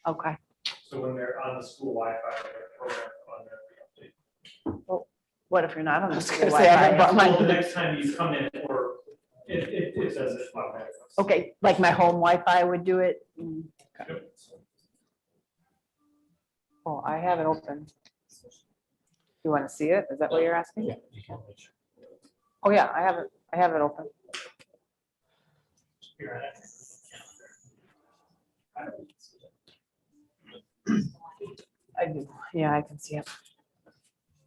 Okay. So when they're on the school Wi-Fi, they're programmed on their update. Well, what if you're not on the school gonna say, I haven't Wi-Fi? Well, the next time you come in, or it does it automatically. Okay, like my home Wi-Fi would do it. Yep. Oh, I have it open. You want to see it? Is that what you're asking? Yeah. Oh, yeah, I have it. I have it open. Here, I do. Yeah, I can see it.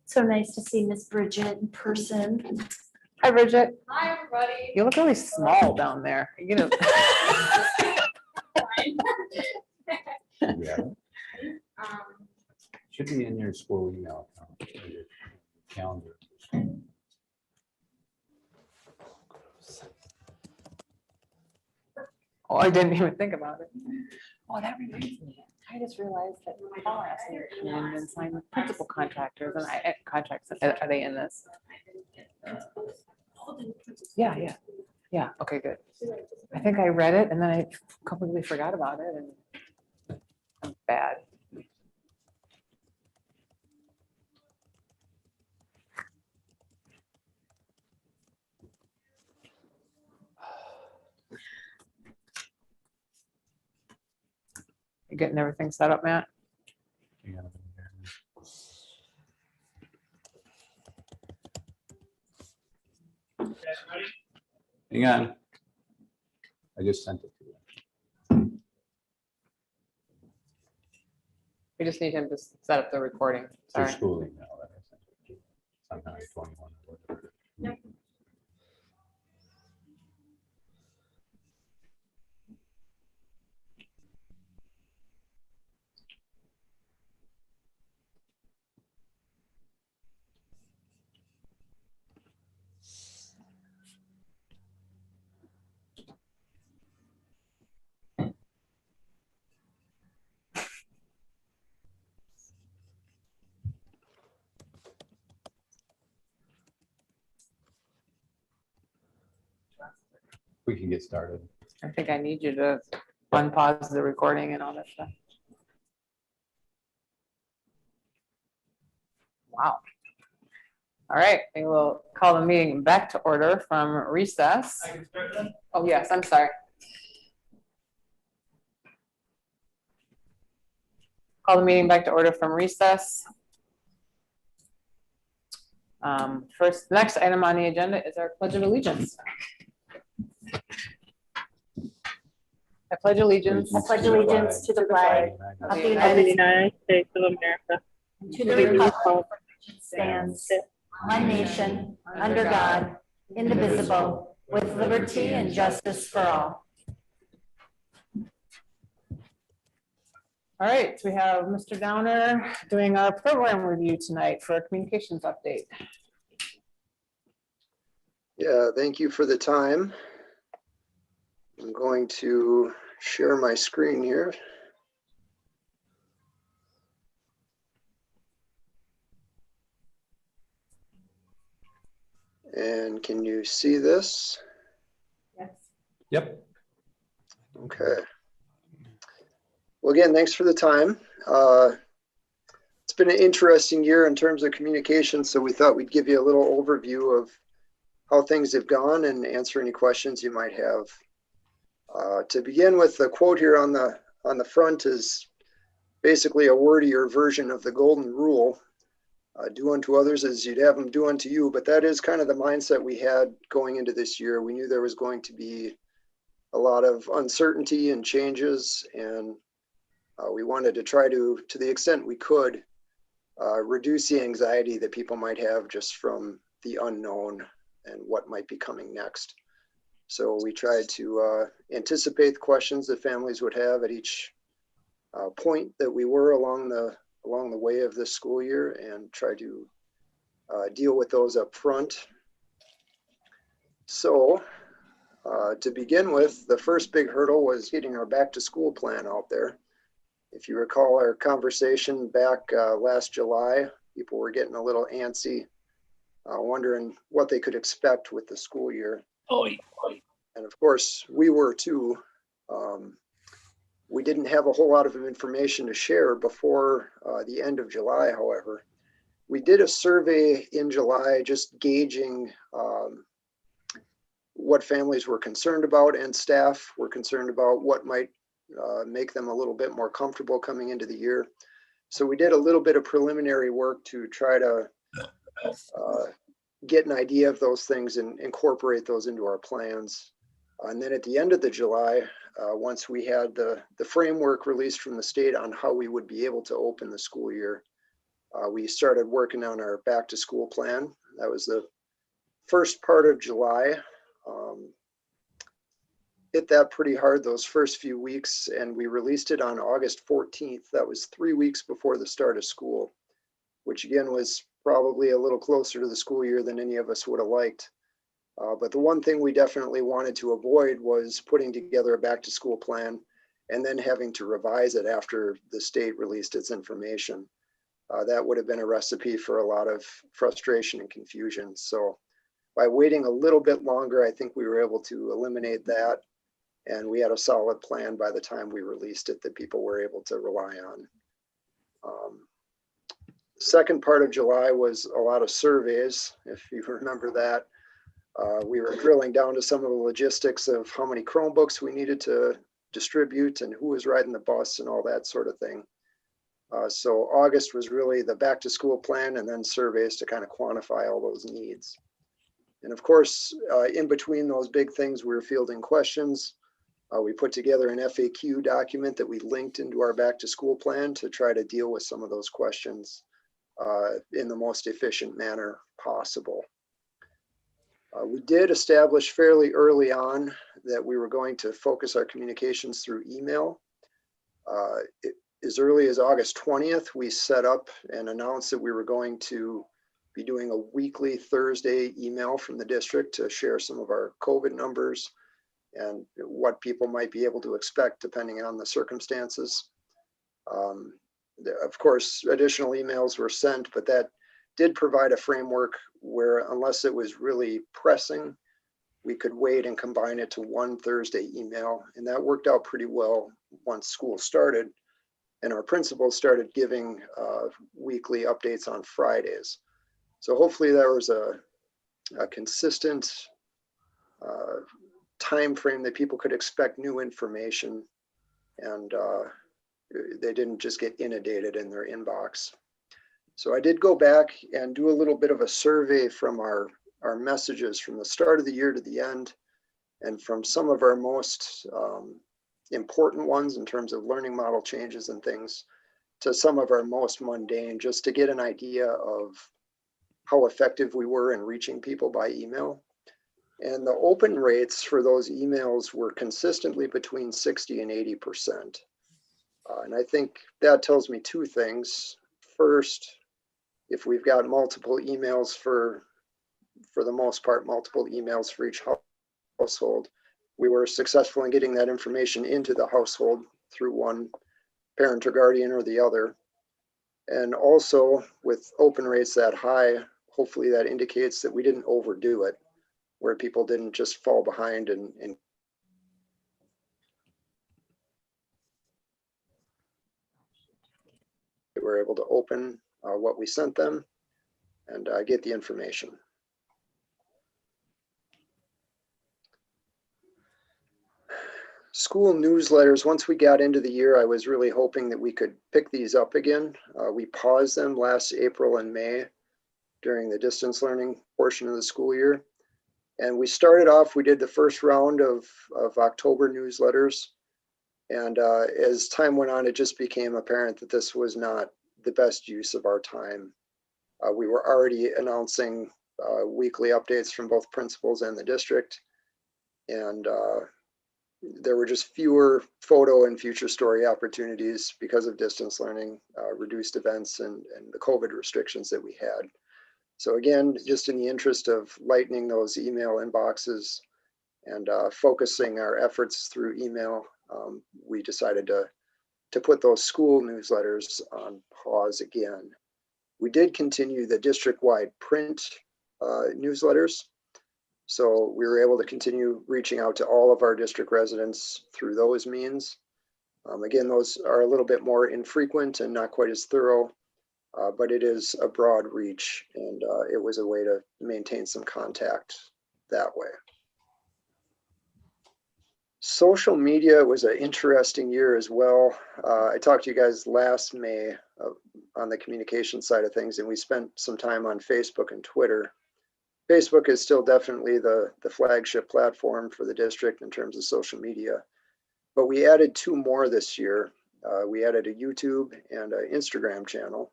So nice to see Miss Bridget in person. Hi, Bridget. Hi, everybody. You look really small down there. You know. Yeah, should be in your school email account, or your calendar. Oh, I didn't even think about it. Oh, that reminds me. I just realized that Paul asked me to come in and sign with principal contractors and contracts. Are they in this? Yeah. Yeah, okay, good. I think I read it and then I completely forgot about it and I'm bad. You getting everything set up, Matt? You got it in there. Hang on. I just sent it to you. We just need him to set up the recording. It's your Sorry. school email that I sent it to you. Somehow 21 or whatever. We can get started. I think I need you to unpause the recording and all that stuff. Wow. All right, we will call the meeting back to order from recess. I can start then? Oh, yes, I'm sorry. Call the meeting back to order from recess. First, next item on the agenda is our Pledge of Allegiance. I pledge allegiance I pledge allegiance to the flag of the United States of America. States, to the republic for which it stands, one nation, under God, indivisible, with liberty and justice for all. All right, so we have Mr. Downer doing our program review tonight for a communications update. Yeah, thank you for the time. I'm going to share my screen here. And can you see this? Yes. Yep. Okay. Well, again, thanks for the time. It's been an interesting year in terms of communication, so we thought we'd give you a little overview of how things have gone and answer any questions you might have. To begin with, the quote here on the front is basically a wordier version of the golden rule. Do unto others as you'd have them do unto you, but that is kind of the mindset we had going into this year. We knew there was going to be a lot of uncertainty and changes, and we wanted to try to the extent we could, reduce the anxiety that people might have just from the unknown and what might be coming next. So we tried to anticipate the questions that families would have at each point that we were along the way of this school year, and try to deal with those up front. So to begin with, the first big hurdle was getting our back to school plan out there. If you recall our conversation back last July, people were getting a little antsy, wondering what they could expect with the school year. And of course, we were too. We didn't have a whole lot of information to share before the end of July, however. We did a survey in July just gauging what families were concerned about and staff were concerned about, what might make them a little bit more comfortable coming into the year. So we did a little bit of preliminary work to try to get an idea of those things and incorporate those into our plans. And then at the end of the July, once we had the framework released from the state on how we would be able to open the school year, we started working on our back to school plan. That was the first part of July. Hit that pretty hard those first few weeks, and we released it on August 14th. That was 3 weeks before the start of school, which again was probably a little closer to the school year than any of us would have liked. But the one thing we definitely wanted to avoid was putting together a back to school plan and then having to revise it after the state released its information. That would have been a recipe for a lot of frustration and confusion. So by waiting a little bit longer, I think we were able to eliminate that. And we had a solid plan by the time we released it that people were able to rely on. Second part of July was a lot of surveys, if you remember that. We were drilling down to some of the logistics of how many Chromebooks we needed to distribute and who was riding the bus and all that sort of thing. So August was really the back to school plan and then surveys to kind of quantify all those needs. And of course, in between those big things, we were fielding questions. We put together an FAQ document that we linked into our back to school plan to try to deal with some of those questions in the most efficient manner possible. We did establish fairly early on that we were going to focus our communications through email. As early as August 20th, we set up and announced that we were going to be doing a weekly Thursday email from the district to share some of our COVID numbers and what people might be able to expect depending on the circumstances. Of course, additional emails were sent, but that did provide a framework where unless it was really pressing, we could wait and combine it to one Thursday email. And that worked out pretty well once school started and our principals started giving weekly updates on Fridays. So hopefully there was a consistent time frame that people could expect new information and they didn't just get inundated in their inbox. So I did go back and do a little bit of a survey from our messages from the start of the year to the end, and from some of our most important ones in terms of learning model changes and things to some of our most mundane, just to get an idea of how effective we were in reaching people by email. And the open rates for those emails were consistently between 60 and 80%. And I think that tells me two things. First, if we've got multiple emails for the most part, multiple emails for each household, we were successful in getting that information into the household through one parent or guardian or the other. And also with open rates that high, hopefully that indicates that we didn't overdo it, where people didn't just fall behind and they were able to open what we sent them and get the information. School newsletters, once we got into the year, I was really hoping that we could pick these up again. We paused them last April and May during the distance learning portion of the school year. And we started off, we did the first round of October newsletters. And as time went on, it just became apparent that this was not the best use of our time. We were already announcing weekly updates from both principals and the district. And there were just fewer photo and future story opportunities because of distance learning, reduced events, and the COVID restrictions that we had. So again, just in the interest of lightening those email inboxes and focusing our efforts through email, we decided to put those school newsletters on pause again. We did continue the district-wide print newsletters. So we were able to continue reaching out to all of our district residents through those means. Again, those are a little bit more infrequent and not quite as thorough, but it is a broad reach, and it was a way to maintain some contact that way. Social media was an interesting year as well. I talked to you guys last May on the communication side of things, and we spent some time on Facebook and Twitter. Facebook is still definitely the flagship platform for the district in terms of social media, but we added 2 more this year. We added a YouTube and an Instagram channel.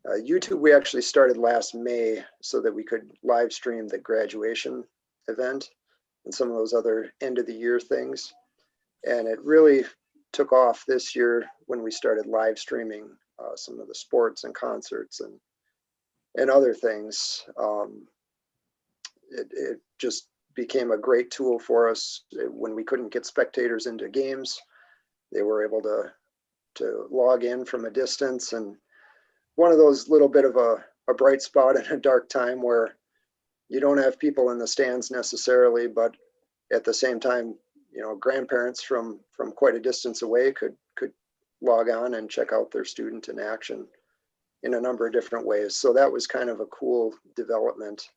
YouTube, we actually started last May so that we could live stream the graduation event and some of those other end of the year things. And it really took off this year when we started live streaming some of the sports and concerts and other things. It just became a great tool for us when we couldn't get spectators into games. They were able to log in from a distance, and one of those little bit of a bright spot in a dark time where you don't have people in the stands necessarily, but at the same time, you know, grandparents from quite a distance away could log on and check out their student in action in a number of different ways. So that was kind of a cool development.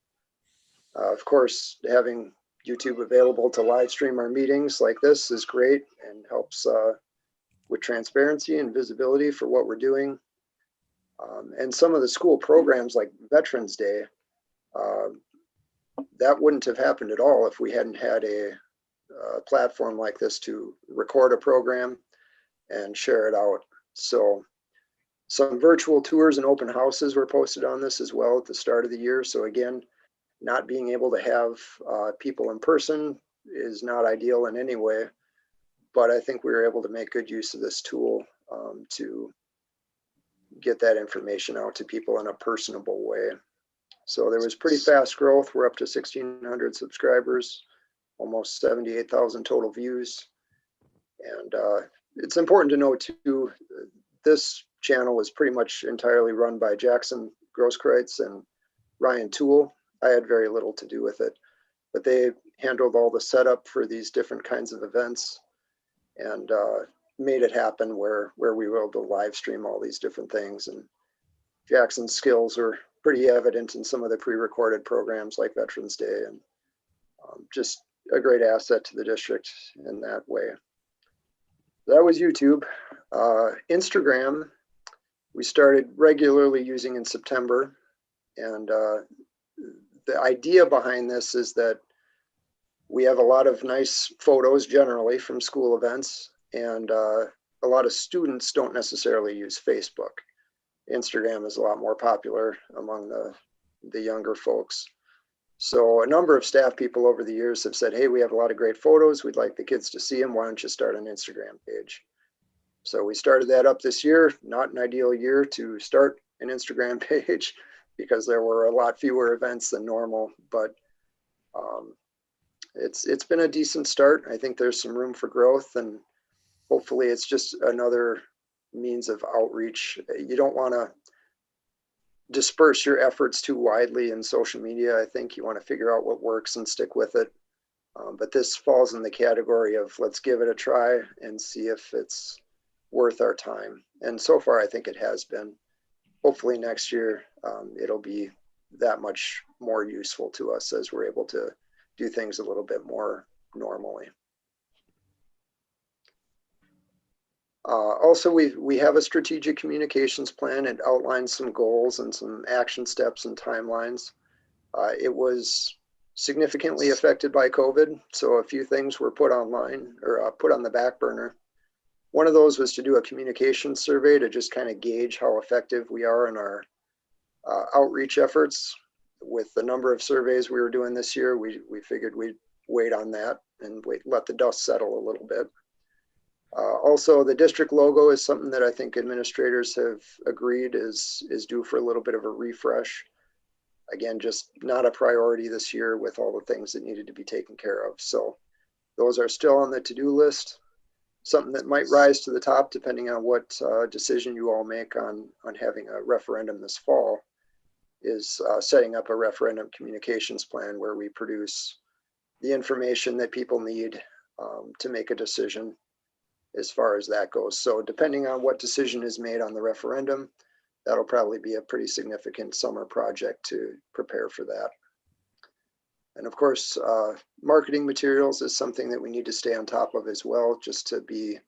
Of course, having YouTube available to live stream our meetings like this is great and helps with transparency and visibility for what we're doing. And some of the school programs like Veterans Day, that wouldn't have happened at all if we hadn't had a platform like this to record a program and share it out. So some virtual tours and open houses were posted on this as well at the start of the year. So again, not being able to have people in person is not ideal in any way, but I think we were able to make good use of this tool to get that information out to people in a personable way. So there was pretty fast growth. We're up to 1,600 subscribers, almost 78,000 total views. And it's important to know too, this channel was pretty much entirely run by Jackson Grosskreutz and Ryan Toole. I had very little to do with it, but they handled all the setup for these different kinds of events and made it happen where we were able to live stream all these different things. And Jackson's skills are pretty evident in some of the pre-recorded programs like Veterans Day, and just a great asset to the district in that way. That was YouTube. Instagram, we started regularly using in September, and the idea behind this is that we have a lot of nice photos generally from school events, and a lot of students don't necessarily use Facebook. Instagram is a lot more popular among the younger folks. So a number of staff people over the years have said, hey, we have a lot of great photos. We'd like the kids to see them. Why don't you start an Instagram page? So we started that up this year. Not an ideal year to start an Instagram page because there were a lot fewer events than normal, but it's been a decent start. I think there's some room for growth, and hopefully it's just another means of outreach. You don't want to disperse your efforts too widely in social media. I think you want to figure out what works and stick with it. But this falls in the category of let's give it a try and see if it's worth our time. And so far, I think it has been. Hopefully next year, it'll be that much more useful to us as we're able to do things a little bit more normally. Also, we have a strategic communications plan. It outlines some goals and some action steps and timelines. It was significantly affected by COVID, so a few things were put online or put on the back burner. One of those was to do a communication survey to just kind of gauge how effective we are in our outreach efforts. With the number of surveys we were doing this year, we figured we'd wait on that and let the dust settle a little bit. Also, the district logo is something that I think administrators have agreed is due for a little bit of a refresh. Again, just not a priority this year with all the things that needed to be taken care of. So those are still on the to-do list. Something that might rise to the top depending on what decision you all make on having a referendum this fall is setting up a referendum communications plan where we produce the information that people need to make a decision. as far as that goes. So depending on what decision is made on the referendum, that'll probably be a pretty significant summer project to prepare for that. And of course, marketing materials is something that we need to stay on top of as well, just to be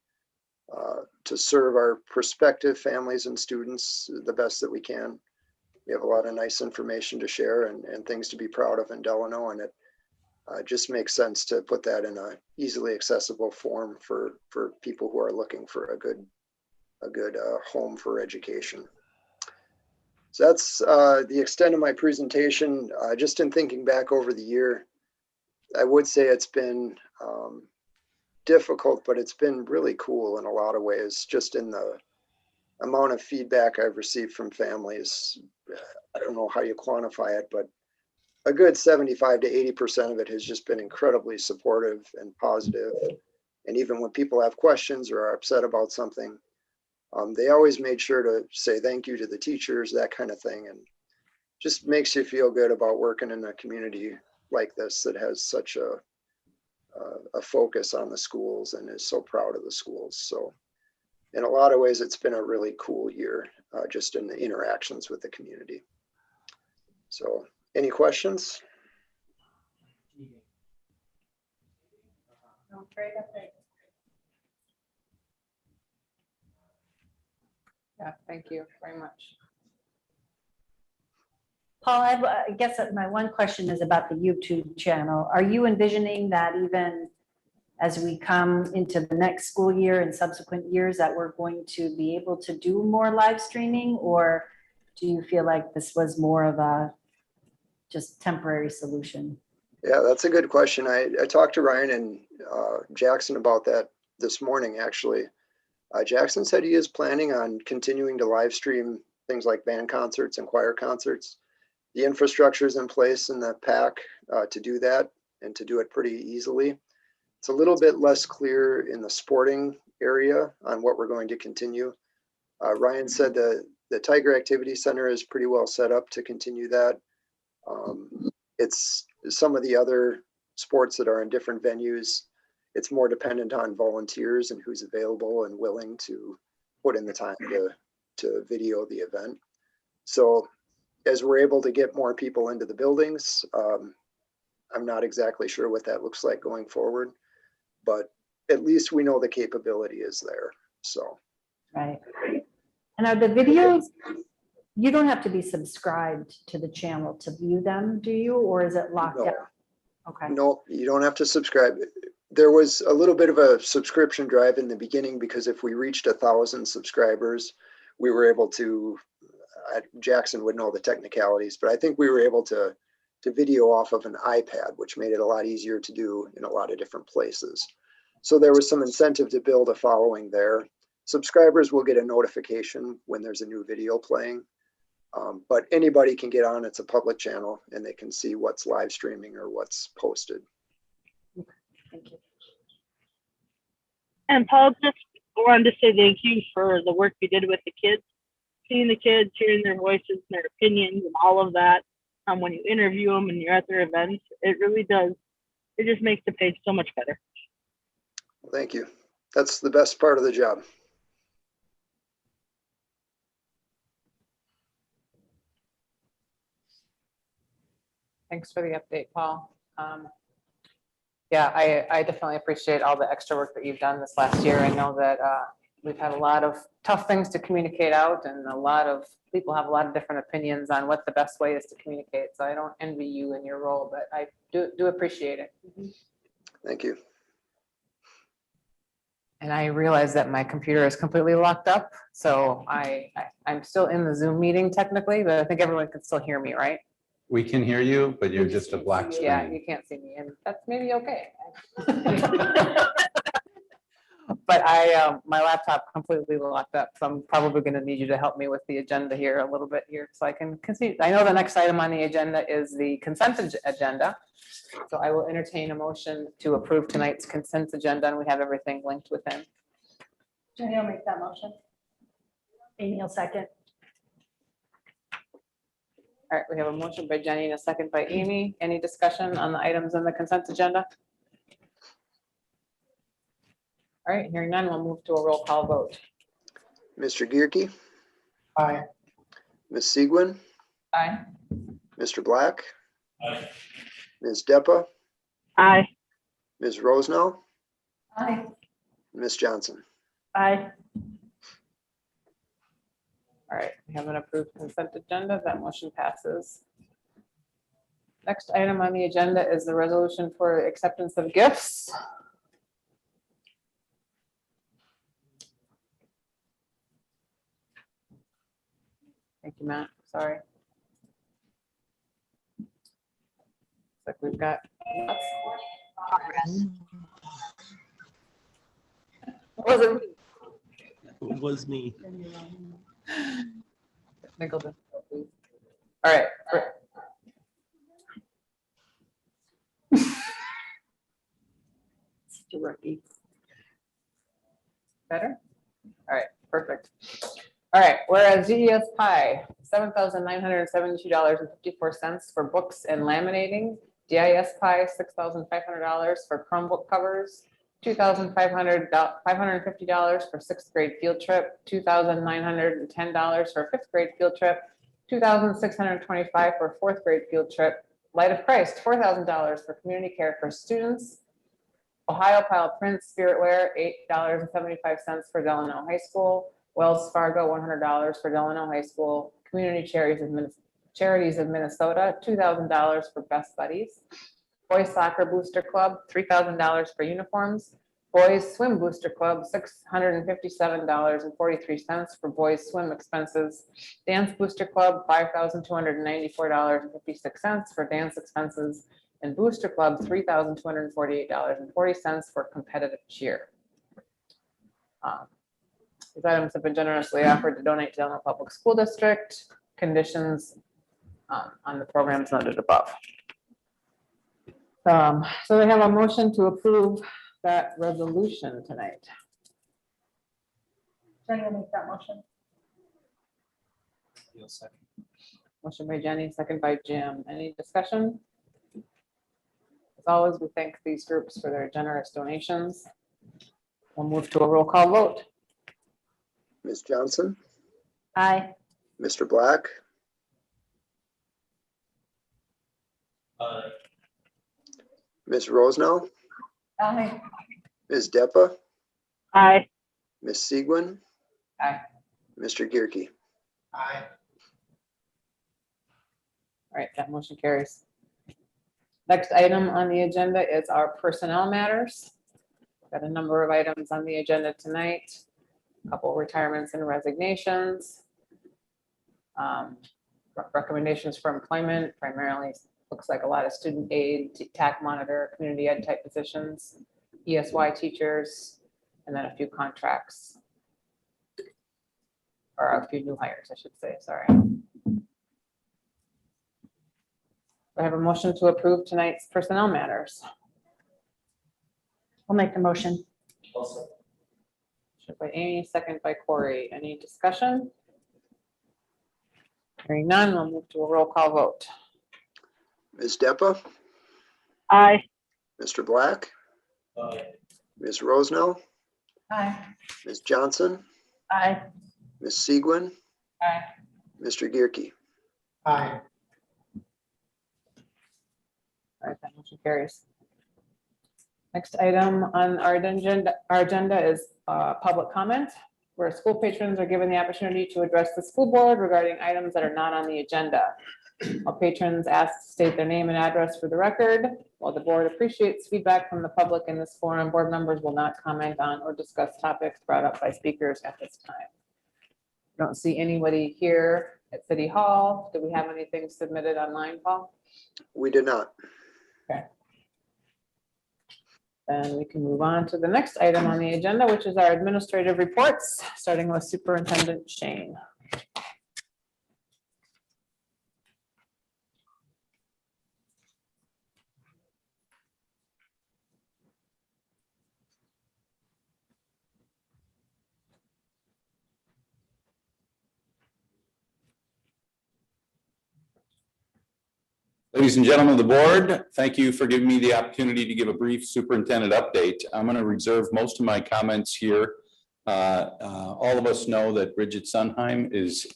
to serve our prospective families and students the best that we can. We have a lot of nice information to share and things to be proud of in Delano, and it just makes sense to put that in a easily accessible form for people who are looking for a good home for education. So that's the extent of my presentation. Just in thinking back over the year, I would say it's been difficult, but it's been really cool in a lot of ways, just in the amount of feedback I've received from families. I don't know how you quantify it, but a good 75 to 80% of it has just been incredibly supportive and positive. And even when people have questions or are upset about something, they always made sure to say thank you to the teachers, that kind of thing. And just makes you feel good about working in a community like this that has such a focus on the schools and is so proud of the schools. So in a lot of ways, it's been a really cool year, just in the interactions with the community. So any questions? No, great update. Yeah, thank you very much. Paul, I guess that my one question is about the YouTube channel. Are you envisioning that even as we come into the next school year and subsequent years that we're going to be able to do more live streaming? Or do you feel like this was more of a just temporary solution? Yeah, that's a good question. I talked to Ryan and Jackson about that this morning, actually. Jackson said he is planning on continuing to live stream things like band concerts and choir concerts. The infrastructure is in place in the PAC to do that and to do it pretty easily. It's a little bit less clear in the sporting area on what we're going to continue. Ryan said the Tiger Activity Center is pretty well set up to continue that. It's some of the other sports that are in different venues. It's more dependent on volunteers and who's available and willing to put in the time to video the event. So as we're able to get more people into the buildings, I'm not exactly sure what that looks like going forward, but at least we know the capability is there. So. Right. And are the videos, you don't have to be subscribed to the channel to view them, do you? Or is it locked No. out? Okay. No, you don't have to subscribe. There was a little bit of a subscription drive in the beginning because if we reached 1,000 subscribers, we were able to, Jackson would know the technicalities, but I think we were able to video off of an iPad, which made it a lot easier to do in a lot of different places. So there was some incentive to build a following there. Subscribers will get a notification when there's a new video playing, but anybody can get on. It's a public channel and they can see what's live streaming or what's posted. Thank you. And Paul, just wanted to say thank you for the work you did with the kids, seeing the kids, hearing their voices and their opinions and all of that. When you interview them and you're at their events, it really does. It just makes the page so much better. Well, thank you. That's the best part of the job. Thanks for the update, Paul. Yeah, I definitely appreciate all the extra work that you've done this last year. I know that we've had a lot of tough things to communicate out, and a lot of people have a lot of different opinions on what the best way is to communicate. So I don't envy you in your role, but I do appreciate it. Thank you. And I realize that my computer is completely locked up. So I'm still in the Zoom meeting technically, but I think everyone can still hear me, right? We can hear you, but you're just a black Yeah, screen. you can't see me, and that's maybe okay. But my laptop completely locked up, so I'm probably going to need you to help me with the agenda here a little bit here, so I can continue. I know the next item on the agenda is the consent agenda, so I will entertain a motion to approve tonight's consent agenda, and we have everything linked within. Jenny will make that motion. Amy will second. All right, we have a motion by Jenny and a second by Amy. Any discussion on the items on the consent agenda? All right, hearing none, we'll move to a roll call vote. Mr. Gearke, Aye. Ms. Segwin, Aye. Mr. Black, Aye. Ms. Deppa, Aye. Ms. Rosenell, Aye. Ms. Johnson. Aye. All right, we have an approved consent agenda. That motion passes. Next item on the agenda is the resolution for acceptance of gifts. Thank you, Matt. Sorry. Looks like we've got lots. Wasn't It was me. Nicholson, please. All right. Such a rookie. Better? All right, perfect. All right, whereas GES Pi, $7,972.54 for books and laminating, DIS Pi, $6,500 for Chromebook covers, $2,550 for sixth grade field trip, $2,910 for fifth grade field trip, $2,625 for fourth grade field trip, Light of Christ, $4,000 for community care for students, Ohio Pile Prints Spiritware, $8.75 for Delano High School, Wells Fargo, $100 for Delano High School, Community Charities of Minnesota, $2,000 for Best Buddies, Boys Soccer Booster Club, $3,000 for uniforms, Boys Swim Booster Club, $657.43 for boys swim expenses, Dance Booster Club, $5,294.56 for dance expenses, and Booster Club, $3,248.40 for competitive cheer. These items have been generously offered to donate to Delano Public School District. Conditions on the programs noted above. So they have a motion to approve that resolution tonight. Jenny will make that motion. Motion by Jenny, second by Jim. Any discussion? As always, we thank these groups for their generous donations. We'll move to a roll call vote. Ms. Johnson, Aye. Mr. Black, Aye. Ms. Rosenell, Aye. Ms. Deppa, Aye. Ms. Segwin, Aye. Mr. Gearke. Aye. All right, that motion carries. Next item on the agenda is our personnel matters. Got a number of items on the agenda tonight. A couple of retirements and resignations. Recommendations for employment, primarily looks like a lot of student aid, TAC monitor, community ed type positions, ESY teachers, and then a few contracts. Or a few new hires, I should say, sorry. I have a motion to approve tonight's personnel matters. I'll make the motion. Also. Motion by Amy, second by Corey. Any discussion? Hearing none, we'll move to a roll call vote. Ms. Deppa, Aye. Mr. Black, Aye. Ms. Rosenell, Aye. Ms. Johnson, Aye. Ms. Segwin, Aye. Mr. Gearke. Aye. All right, that motion carries. Next item on our agenda is public comment, where school patrons are given the opportunity to address the school board regarding items that are not on the agenda. All patrons asked to state their name and address for the record. While the board appreciates feedback from the public in this forum, board members will not comment on or discuss topics brought up by speakers at this time. I don't see anybody here at City Hall. Do we have anything submitted online, Paul? We did not. Then we can move on to the next item on the agenda, which is our administrative reports, starting with Superintendent Shane. Ladies and gentlemen of the board, thank you for giving me the opportunity to give a brief superintendent update. I'm going to reserve most of my comments here. All of us know that Bridget Sunheim is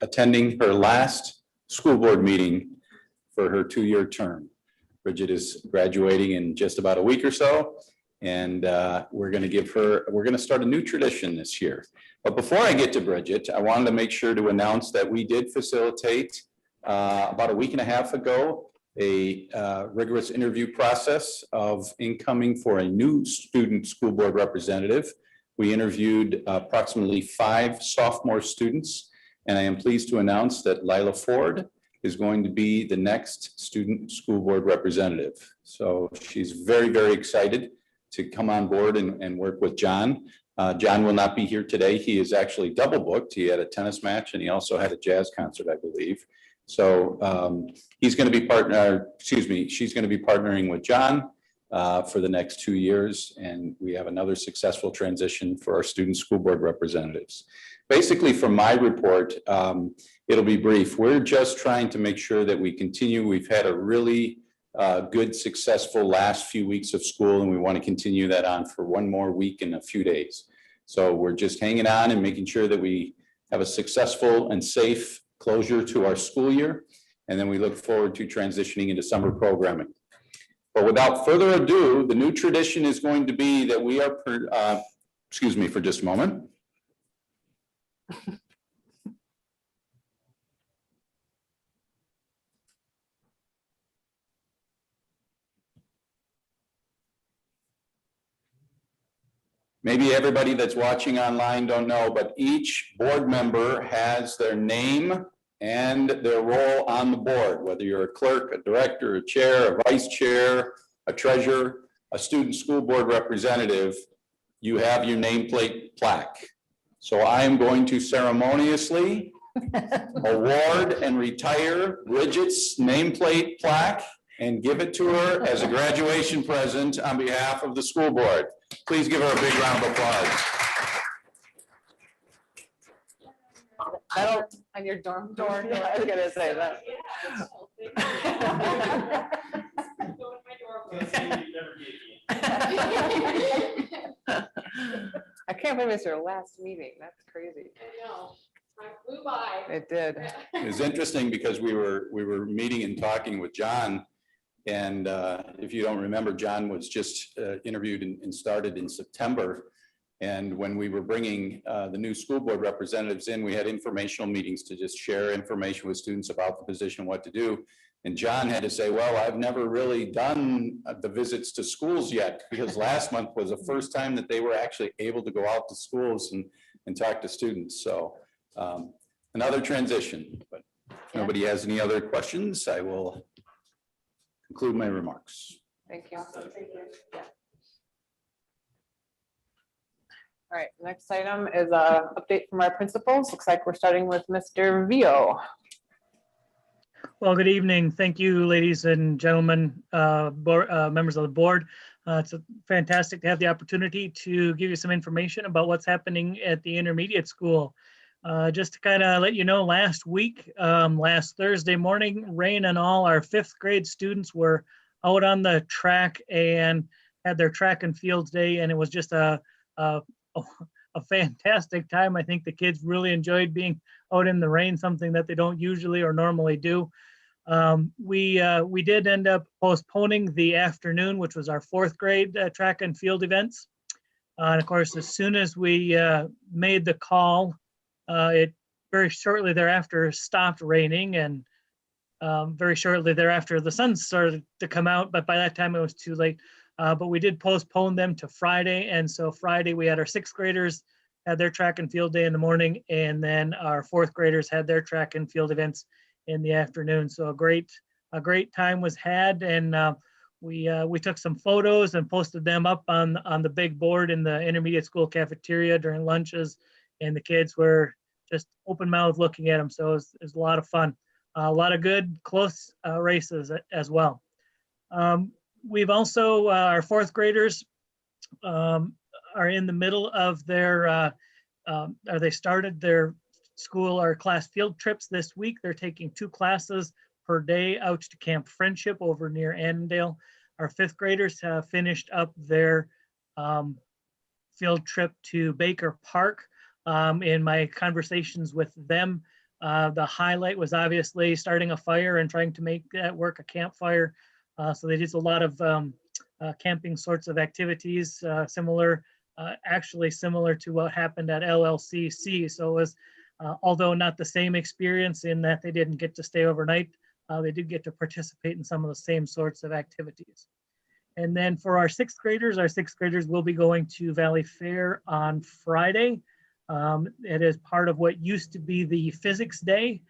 attending her last school board meeting for her 2-year term. Bridget is graduating in just about a week or so, and we're going to start a new tradition this year. But before I get to Bridget, I wanted to make sure to announce that we did facilitate about a week and a half ago a rigorous interview process of incoming for a new student school board representative. We interviewed approximately 5 sophomore students, and I am pleased to announce that Lila Ford is going to be the next student school board representative. So she's very, very excited to come on board and work with John. John will not be here today. He is actually double booked. He had a tennis match and he also had a jazz concert, I believe. So she's going to be partnering with John for the next 2 years. And we have another successful transition for our student school board representatives. Basically, from my report, it'll be brief. We're just trying to make sure that we continue. We've had a really good, successful last few weeks of school, and we want to continue that on for one more week and a few days. So we're just hanging on and making sure that we have a successful and safe closure to our school year. And then we look forward to transitioning into summer programming. But without further ado, the new tradition is going to be that we are, excuse me for just a moment. Maybe everybody that's watching online don't know, but each board member has their name and their role on the board, whether you're a clerk, a director, a chair, a vice chair, a treasurer, a student school board representative, you have your nameplate plaque. So I am going to ceremoniously award and retire Bridget's nameplate plaque and give it to her as a graduation present on behalf of the school board. Please give her a big round of applause. On your dorm door, I was gonna say that. I can't believe it's your last meeting. That's crazy. I know. Time flew by. It did. It was interesting because we were meeting and talking with John. And if you don't remember, John was just interviewed and started in September. And when we were bringing the new school board representatives in, we had informational meetings to just share information with students about the position, what to do. And John had to say, well, I've never really done the visits to schools yet, because last month was the first time that they were actually able to go out to schools and talk to students. So another transition, but if nobody has any other questions, I will conclude my remarks. Thank you. All right, next item is an update from our principals. Looks like we're starting with Mr. Vio. Well, good evening. Thank you, ladies and gentlemen, members of the board. It's fantastic to have the opportunity to give you some information about what's happening at the intermediate school. Just to kind of let you know, last week, last Thursday morning, rain and all our 5th grade students were out on the track and had their track and field day, and it was just a fantastic time. I think the kids really enjoyed being out in the rain, something that they don't usually or normally do. We did end up postponing the afternoon, which was our 4th grade track and field events. And of course, as soon as we made the call, it very shortly thereafter stopped raining, and very shortly thereafter the sun started to come out, but by that time it was too late. But we did postpone them to Friday, and so Friday we had our 6th graders had their track and field day in the morning, and then our 4th graders had their track and field events in the afternoon. So a great time was had, and we took some photos and posted them up on the big board in the intermediate school cafeteria during lunches, and the kids were just open mouthed looking at them. So it was a lot of fun, a lot of good close races as well. We've also, our 4th graders are in the middle of their, they started their school or class field trips this week. They're taking 2 classes per day out to Camp Friendship over near Annandale. Our fifth graders have finished up their field trip to Baker Park. In my conversations with them, the highlight was obviously starting a fire and trying to make that work, a campfire. So they did a lot of camping sorts of activities, actually similar to what happened at LLCC. So it was, although not the same experience in that they didn't get to stay overnight, they did get to participate in some of the same sorts of activities. And then for our sixth graders will be going to Valley Fair on Friday. It is part of what used to be the physics day.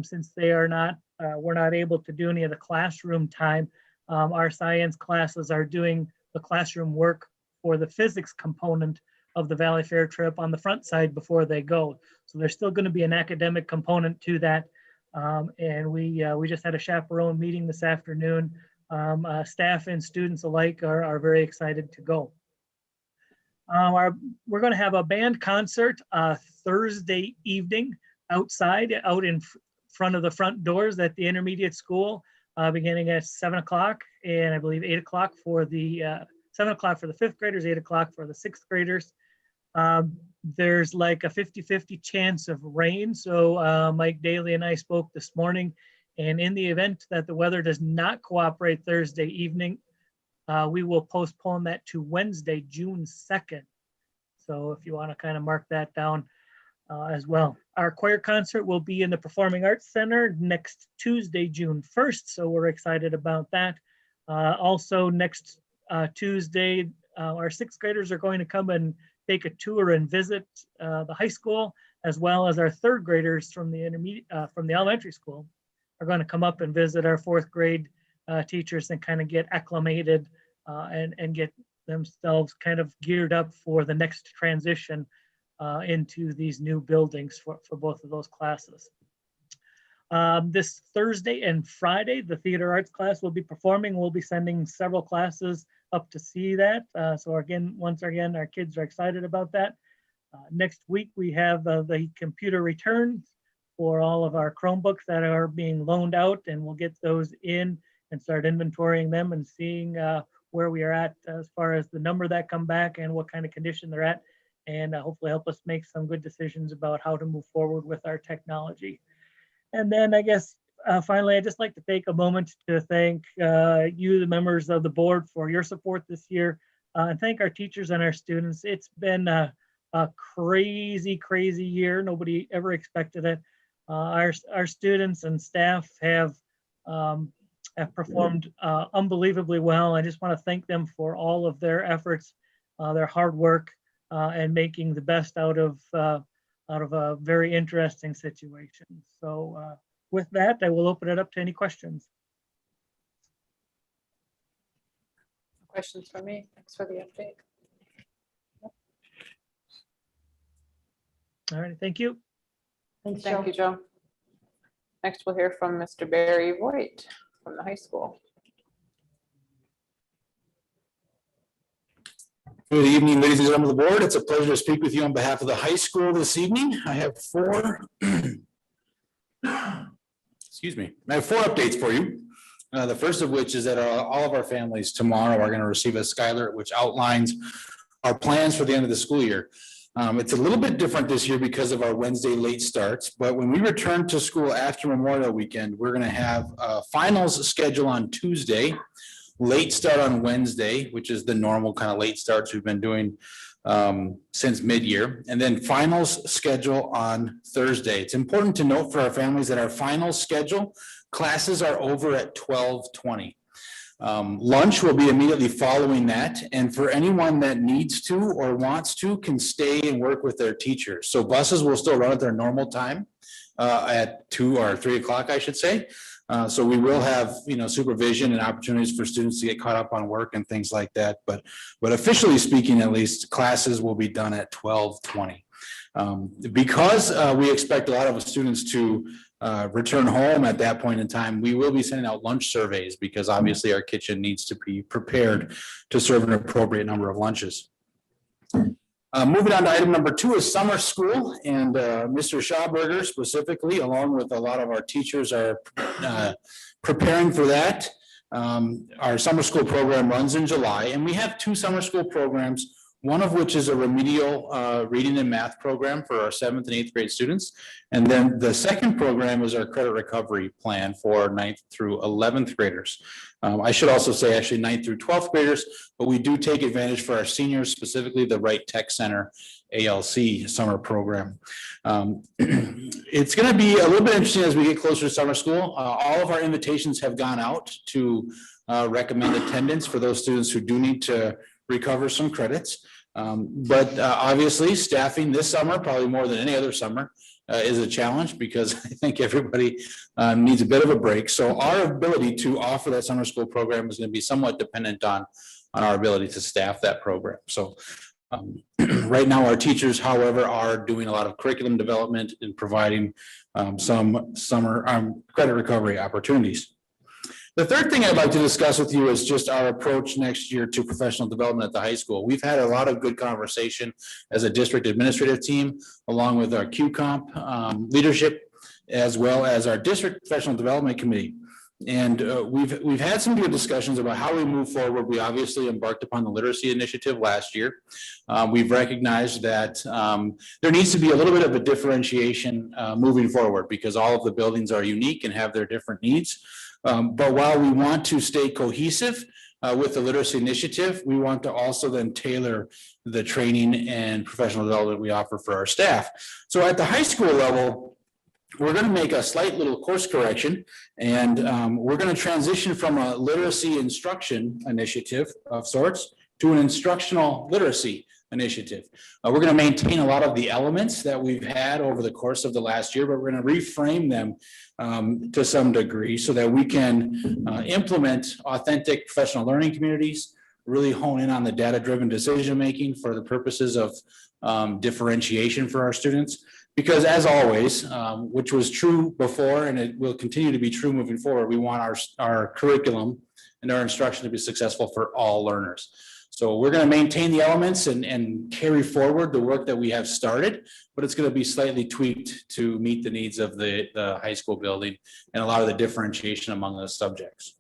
Since they are not, we're not able to do any of the classroom time. Our science classes are doing the classroom work for the physics component of the Valley Fair trip on the front side before they go. So there's still going to be an academic component to that. And we just had a chaperone meeting this afternoon. Staff and students alike are very excited to go. We're going to have a band concert Thursday evening outside, out in front of the front doors at the intermediate school, beginning at 7 o'clock, and I believe 8 o'clock for the 7 o'clock for the fifth graders, 8 o'clock for the sixth graders. There's like a 50-50 chance of rain. So Mike Daly and I spoke this morning, and in the event that the weather does not cooperate Thursday evening, we will postpone that to Wednesday, June 2nd. So if you want to kind of mark that down as well. Our choir concert will be in the Performing Arts Center next Tuesday, June 1st. So we're excited about that. Also next Tuesday, our sixth graders are going to come and take a tour and visit the high school, as well as our third graders from the elementary school are going to come up and visit our fourth grade teachers and kind of get acclimated and get themselves kind of geared up for the next transition into these new buildings for both of those classes. This Thursday and Friday, the theater arts class will be performing. We'll be sending several classes up to see that. So again, once again, our kids are excited about that. Next week, we have the computer returns for all of our Chromebooks that are being loaned out, and we'll get those in and start inventorying them and seeing where we are at as far as the number that come back and what kind of condition they're at, and hopefully help us make some good decisions about how to move forward with our technology. And then I guess finally, I'd just like to take a moment to thank you, the members of the board, for your support this year, and thank our teachers and our students. It's been a crazy, crazy year. Nobody ever expected it. Our students and staff have performed unbelievably well. I just want to thank them for all of their efforts, their hard work, and making the best out of a very interesting situation. So with that, I will open it up to any questions. Questions for me? Thanks for the update. All right, thank you. Thanks, Thank Joe. you, Joe. Next, we'll hear from Mr. Barry Voigt from the high school. Good evening, ladies and gentlemen of the board. It's a pleasure to speak with you on behalf of the high school this evening. I have four updates for you. The first of which is that all of our families tomorrow are going to receive a Skylar, which outlines our plans for the end of the school year. It's a little bit different this year because of our Wednesday late starts, but when we return to school after Memorial Weekend, we're going to have a finals schedule on Tuesday, late start on Wednesday, which is the normal kind of late starts we've been doing since mid-year, and then finals schedule on Thursday. It's important to note for our families that our finals schedule, classes are over at 12:20. Lunch will be immediately following that, and for anyone that needs to or wants to can stay and work with their teachers. So buses will still run at their normal time at 2 or 3 o'clock, I should say. So we will have, supervision and opportunities for students to get caught up on work and things like that. But officially speaking, at least, classes will be done at 12:20. Because we expect a lot of students to return home at that point in time, we will be sending out lunch surveys because obviously our kitchen needs to be prepared to serve an appropriate number of lunches. Moving on to item number 2 is summer school, and Mr. Schauberger specifically, along with a lot of our teachers, are preparing for that. Our summer school program runs in July, and we have 2 summer school programs, one of which is a remedial reading and math program for our 7th and 8th grade students. And then the second program is our credit recovery plan for 9th through 11th graders. I should also say actually 9th through 12th graders, but we do take advantage for our seniors, specifically the Wright Tech Center ALC summer program. It's going to be a little bit interesting as we get closer to summer school. All of our invitations have gone out to recommend attendance for those students who do need to recover some credits. But obviously staffing this summer, probably more than any other summer, is a challenge because I think everybody needs a bit of a break. So our ability to offer that summer school program is going to be somewhat dependent on our ability to staff that program. So right now our teachers, however, are doing a lot of curriculum development and providing some summer credit recovery opportunities. The third thing I'd like to discuss with you is just our approach next year to professional development at the high school. We've had a lot of good conversation as a district administrative team, along with our QComp leadership, as well as our district professional development committee. And we've had some good discussions about how we move forward. We obviously embarked upon the literacy initiative last year. We've recognized that there needs to be a little bit of a differentiation moving forward because all of the buildings are unique and have their different needs. But while we want to stay cohesive with the literacy initiative, we want to also then tailor the training and professional development we offer for our staff. So at the high school level, we're going to make a slight little course correction, and we're going to transition from a literacy instruction initiative of sorts to an instructional literacy initiative. We're going to maintain a lot of the elements that we've had over the course of the last year, but we're going to reframe them to some degree so that we can implement authentic professional learning communities, really hone in on the data-driven decision-making for the purposes of differentiation for our students. Because as always, which was true before and it will continue to be true moving forward, we want our curriculum and our instruction to be successful for all learners. So we're going to maintain the elements and carry forward the work that we have started, but it's going to be slightly tweaked to meet the needs of the high school building and a lot of the differentiation among the subjects.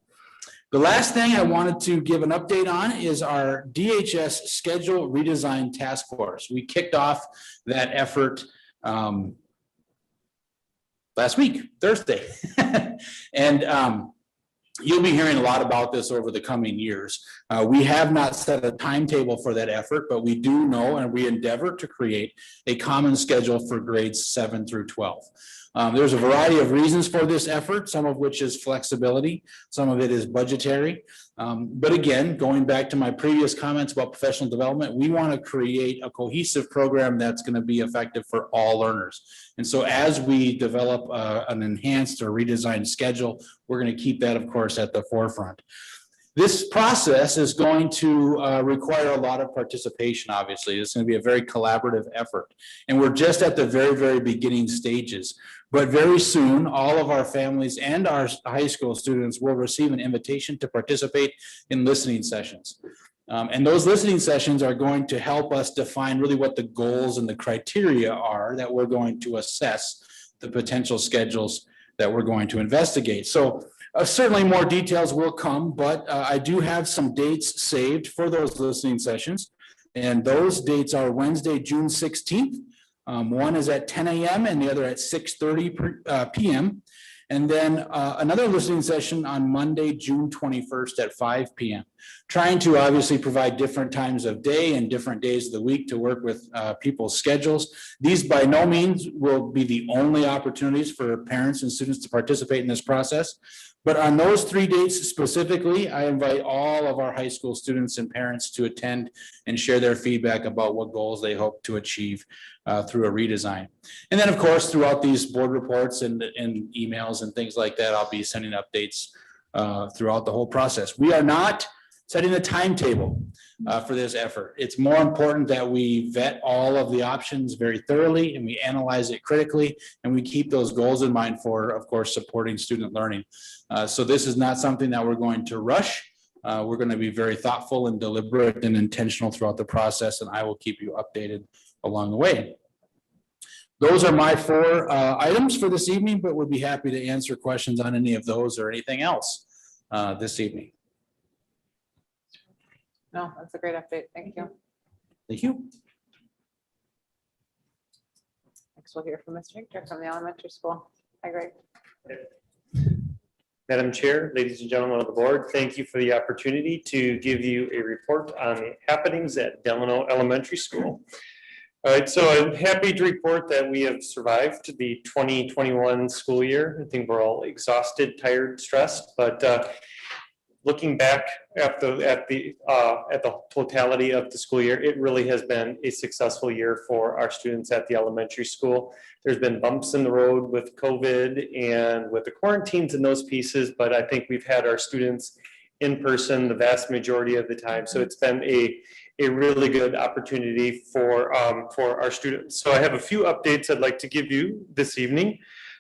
The last thing I wanted to give an update on is our DHS schedule redesign task force. We kicked off that effort last week, Thursday. And you'll be hearing a lot about this over the coming years. We have not set a timetable for that effort, but we do know and we endeavor to create a common schedule for grades 7 through 12. There's a variety of reasons for this effort, some of which is flexibility, some of it is budgetary. But again, going back to my previous comments about professional development, we want to create a cohesive program that's going to be effective for all learners. And so as we develop an enhanced or redesigned schedule, we're going to keep that, of course, at the forefront. This process is going to require a lot of participation, obviously. It's going to be a very collaborative effort. And we're just at the very, very beginning stages. But very soon, all of our families and our high school students will receive an invitation to participate in listening sessions. And those listening sessions are going to help us define really what the goals and the criteria are that we're going to assess the potential schedules that we're going to investigate. So certainly more details will come, but I do have some dates saved for those listening sessions. And those dates are Wednesday, June 16th. One is at 10 a.m. and the other at 6:30 p.m. And then another listening session on Monday, June 21st at 5 p.m. Trying to obviously provide different times of day and different days of the week to work with people's schedules. These by no means will be the only opportunities for parents and students to participate in this process. But on those 3 dates specifically, I invite all of our high school students and parents to attend and share their feedback about what goals they hope to achieve through a redesign. And then, of course, throughout these board reports and emails and things like that, I'll be sending updates throughout the whole process. We are not setting a timetable for this effort. It's more important that we vet all of the options very thoroughly and we analyze it critically and we keep those goals in mind for, of course, supporting student learning. So this is not something that we're going to rush. We're going to be very thoughtful and deliberate and intentional throughout the process, and I will keep you updated along the way. Those are my 4 items for this evening, but we'll be happy to answer questions on any of those or anything else this evening. No, that's a great update. Thank you. Thank you. Next, we'll hear from Mr. Victor from the elementary school. Hi, Greg. Madam Chair, ladies and gentlemen of the board, thank you for the opportunity to give you a report on the happenings at Delano Elementary School. All right, so I'm happy to report that we have survived the 2021 school year. I think we're all exhausted, tired, stressed, but looking back at the totality of the school year, it really has been a successful year for our students at the elementary school. There's been bumps in the road with COVID and with the quarantines and those pieces, but I think we've had our students in person the vast majority of the time. So it's been a really good opportunity for our students. So I have a few updates I'd like to give you this evening.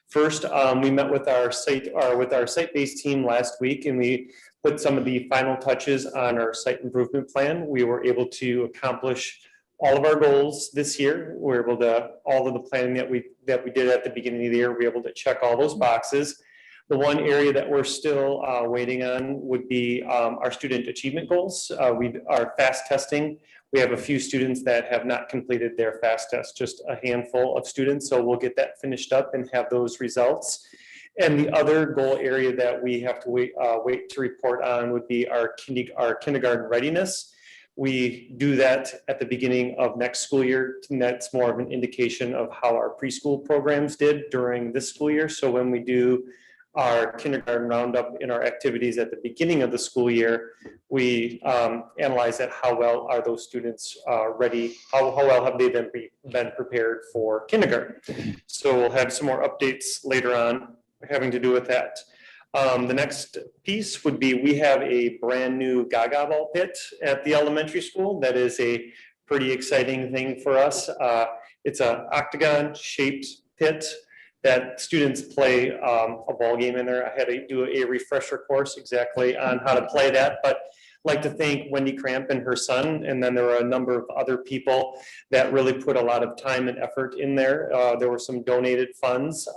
First, we met with our site-based team last week, and we put some of the final touches on our site improvement plan. We were able to accomplish all of our goals this year. We're able to, all of the planning that we did at the beginning of the year, we're able to check all those boxes. The one area that we're still waiting on would be our student achievement goals. Our FAST testing. We have a few students that have not completed their FAST test, just a handful of students. So we'll get that finished up and have those results. And the other goal area that we have to wait to report on would be our kindergarten readiness. We do that at the beginning of next school year, and that's more of an indication of how our preschool programs did during this school year. So when we do our kindergarten roundup in our activities at the beginning of the school year, we analyze that how well are those students ready, how well have they been prepared for kindergarten. So we'll have some more updates later on having to do with that. The next piece would be, we have a brand new Gaga ball pit at the elementary school. That is a pretty exciting thing for us. It's an octagon shaped pit that students play a ball game in there. I had to do a refresher course exactly on how to play that, but I'd like to thank Wendy Cramp and her son, and then there were a number of other people that really put a lot of time and effort in there. There were some donated funds.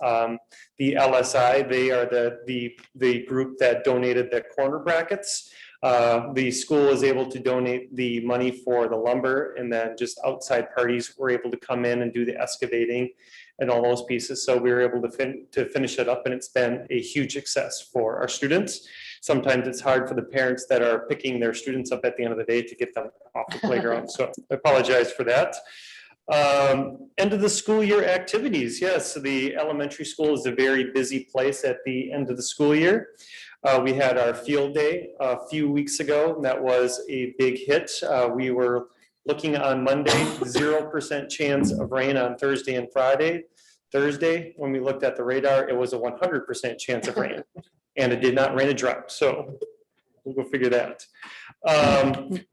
The LSI, they are the group that donated the corner brackets. The school was able to donate the money for the lumber, and then just outside parties were able to come in and do the excavating and all those pieces. So we were able to finish it up, and it's been a huge success for our students. Sometimes it's hard for the parents that are picking their students up at the end of the day to get them off the playground. So I apologize for that. End of the school year activities. Yes, the elementary school is a very busy place at the end of the school year. We had our field day a few weeks ago, and that was a big hit. We were looking on Monday, 0% chance of rain on Thursday and Friday. Thursday, when we looked at the radar, it was a 100% chance of rain, and it did not rain a drop. So we'll go figure that.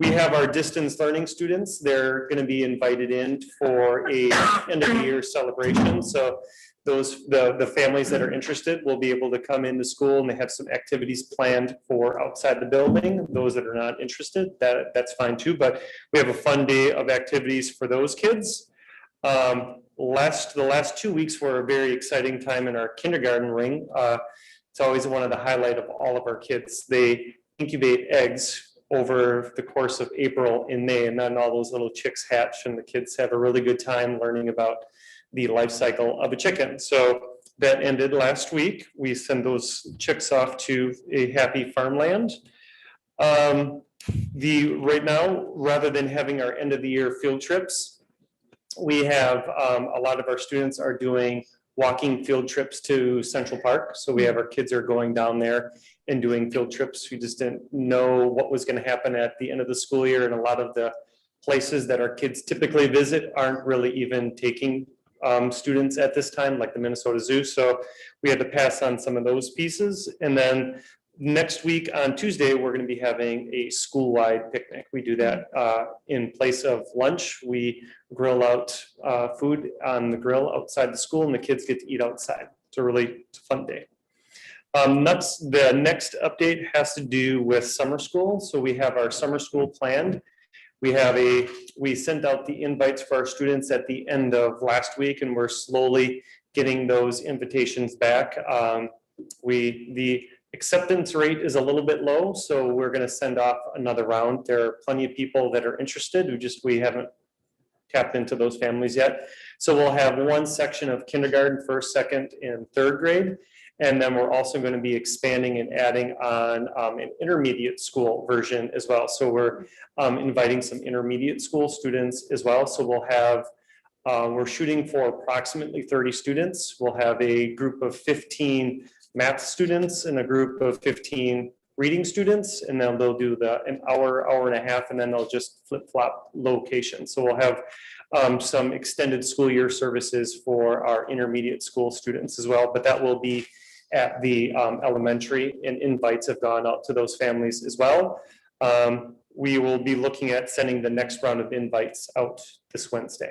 We have our distance learning students. They're going to be invited in for a end of the year celebration. So the families that are interested will be able to come into school, and they have some activities planned for outside the building. Those that are not interested, that's fine too, but we have a fun day of activities for those kids. The last 2 weeks were a very exciting time in our kindergarten ring. It's always one of the highlight of all of our kids. They incubate eggs over the course of April and May, and then all those little chicks hatch, and the kids have a really good time learning about the life cycle of a chicken. So that ended last week. We send those chicks off to a happy farmland. Right now, rather than having our end of the year field trips, we have a lot of our students are doing walking field trips to Central Park. So we have our kids are going down there and doing field trips. We just didn't know what was going to happen at the end of the school year, and a lot of the places that our kids typically visit aren't really even taking students at this time, like the Minnesota Zoo. So we had to pass on some of those pieces. And then next week on Tuesday, we're going to be having a school-wide picnic. We do that in place of lunch. We grill out food on the grill outside the school, and the kids get to eat outside. It's a really fun day. The next update has to do with summer school. So we have our summer school planned. We sent out the invites for our students at the end of last week, and we're slowly getting those invitations back. The acceptance rate is a little bit low, so we're going to send off another round. There are plenty of people that are interested we haven't tapped into those families yet. So we'll have one section of kindergarten, first, second, and third grade. And then we're also going to be expanding and adding on an intermediate school version as well. So we're inviting some intermediate school students as well. So we'll have, we're shooting for approximately 30 students. We'll have a group of 15 math students and a group of 15 reading students. And then they'll do an hour, hour and a half, and then they'll just flip-flop locations. So we'll have some extended school year services for our intermediate school students as well, but that will be at the elementary, and invites have gone out to those families as well. We will be looking at sending the next round of invites out this Wednesday.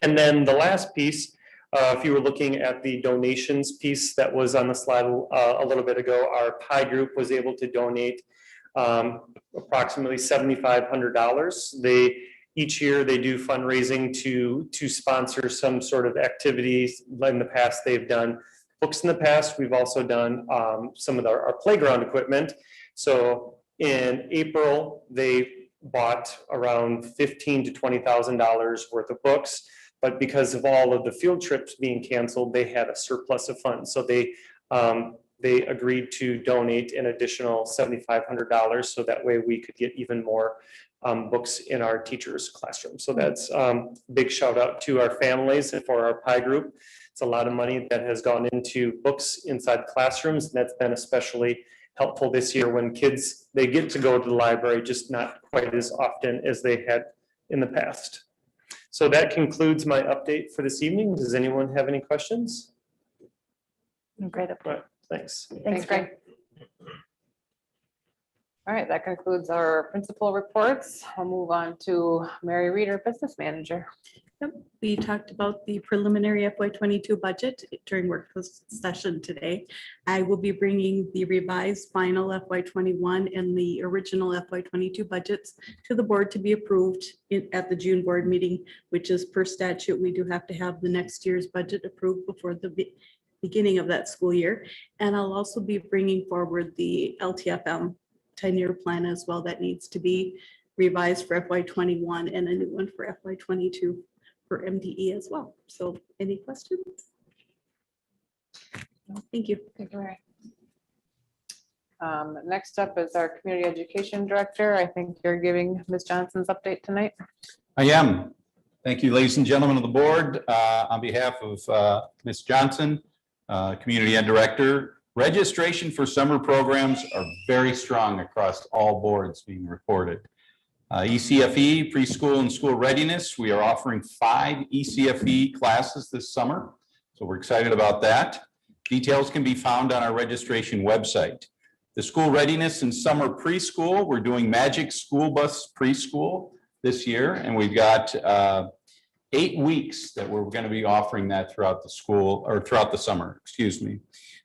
And then the last piece, if you were looking at the donations piece that was on the slide a little bit ago, our PI group was able to donate approximately $7,500. Each year they do fundraising to sponsor some sort of activities. In the past, they've done books in the past. We've also done some of our playground equipment. So in April, they bought around $15,000 to $20,000 worth of books. But because of all of the field trips being canceled, they had a surplus of funds. So they agreed to donate an additional $7,500 so that way we could get even more books in our teachers' classroom. So that's big shout out to our families and for our PI group. It's a lot of money that has gone into books inside classrooms, and that's been especially helpful this year when kids, they get to go to the library, just not quite as often as they had in the past. So that concludes my update for this evening. Does anyone have any questions? Great update. Thanks. Thanks, Greg. All right, that concludes our principal reports. I'll move on to Mary Reeder, Business Manager. Yep, we talked about the preliminary FY22 budget during work session today. I will be bringing the revised final FY21 and the original FY22 budgets to the board to be approved at the June board meeting, which is per statute. We do have to have the next year's budget approved before the beginning of that school year. And I'll also be bringing forward the LTFM 10-year plan as well that needs to be revised for FY21 and a new one for FY22 for MDE as well. So any questions? No, thank you. Thank you, Mary. Next up is our Community Education Director. I think you're giving Ms. Johnson's update tonight. I am. Thank you, ladies and gentlemen of the board. On behalf of Ms. Johnson, Community Ed Director, registration for summer programs are very strong across all boards being reported. ECFE, preschool and school readiness, we are offering 5 ECFE classes this summer. So we're excited about that. Details can be found on our registration website. The school readiness and summer preschool, we're doing Magic School Bus Preschool this year, and we've got 8 weeks that we're going to be offering that throughout the school, or throughout the summer, excuse me.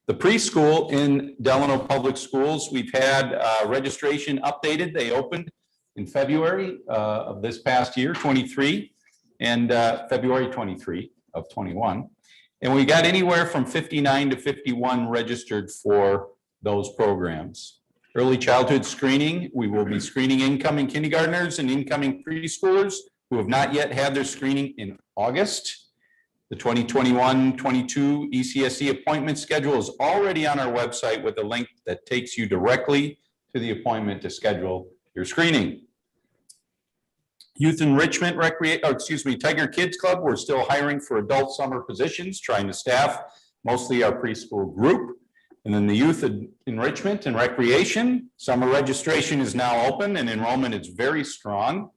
The preschool in Delano Public Schools, we've had registration updated. They opened in February of this past year, 23, and February 23 of 21. And we got anywhere from 59 to 51 registered for those programs. Early childhood screening, we will be screening incoming kindergartners and incoming preschoolers who have not yet had their screening in August. The 2021-22 ECSE appointment schedule is already on our website with a link that takes you directly to the appointment to schedule your screening. Youth Enrichment Tiger Kids Club, we're still hiring for adult summer positions, trying to staff mostly our preschool group. And then the Youth Enrichment and Recreation, summer registration is now open and enrollment is very strong.